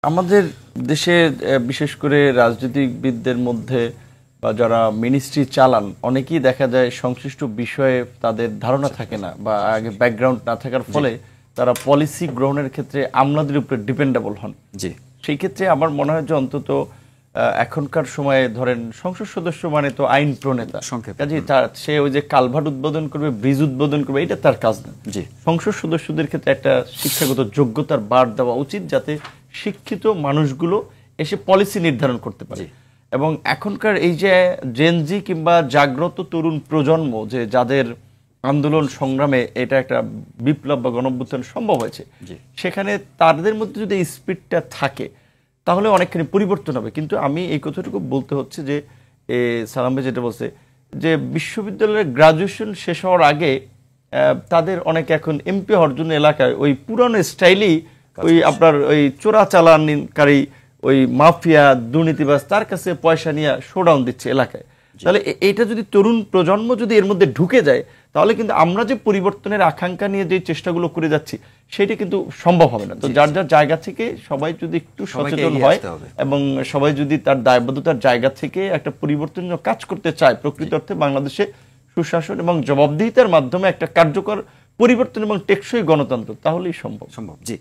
আমাদের দেশে বিশেষ করে রাজনীতিবিদদের মধ্যে বা যারা মিনিস্ট্রি চালান অনেকেই দেখা যায় সংশ্লিষ্ট বিষয়ে তাদের ধারণা থাকে না বা আগে ব্যাকগ্রাউন্ড না থাকার ফলে তারা পলিসি গ্রহণের ক্ষেত্রে আমলাদের উপরে ডিপেন্ডেবল হন। জি, সেই ক্ষেত্রে আমার মনে হয় যে অন্তত এখনকার সময়ে ধরেন সংসদ সদস্য মানে তো আইন প্রণেতা, কাজেই সে ওই যে কালভার্ট উদ্বোধন করবে, ব্রিজ উদ্বোধন করবে, এটা তার কাজ না। জি, সংসদ সদস্যদের ক্ষেত্রে একটা শিক্ষাগত যোগ্যতার বার দেওয়া উচিত যাতে শিক্ষিত মানুষগুলো এসে পলিসি নির্ধারণ করতে পারে। এবং এখনকার এই যে জেনজি কিংবা জাগ্রত তরুণ প্রজন্ম যে যাদের আন্দোলন সংগ্রামে এটা একটা বিপ্লব বা গণঅভ্যুত্থান সম্ভব হয়েছে, সেখানে তাদের মধ্যে যদি এই স্পিডটা থাকে তাহলে অনেকখানি পরিবর্তন হবে। কিন্তু আমি এই কথাটুকু বলতে হচ্ছে যে সালাম ভাই যেটা বলছে যে বিশ্ববিদ্যালয়ের গ্রাজুয়েশন শেষ হওয়ার আগে তাদের অনেক এখন এমপি হওয়ার জন্য এলাকায় ওই পুরানো স্টাইলেই ওই আপনার ওই চোরাচালানকারী ওই মাফিয়া দুর্নীতিবাজ তার কাছে পয়সা নিয়ে শোডাউন দিচ্ছে এলাকায়। তাহলে এইটা যদি তরুণ প্রজন্ম যদি এর মধ্যে ঢুকে যায় তাহলে কিন্তু আমরা যে পরিবর্তনের আকাঙ্ক্ষা নিয়ে যে চেষ্টাগুলো করে যাচ্ছি সেটা কিন্তু সম্ভব হবে না। তো যার যার জায়গা থেকে সবাই যদি একটু সচেতন হয় এবং সবাই যদি তার দায়বদ্ধতার জায়গা থেকে একটা পরিবর্তনীয় কাজ করতে চায়, প্রকৃত অর্থে বাংলাদেশে সুশাসন এবং জবাবদিহিতার মাধ্যমে একটা কার্যকর পরিবর্তন এবং টেকসই গণতন্ত্র, তাহলেই সম্ভব। জি।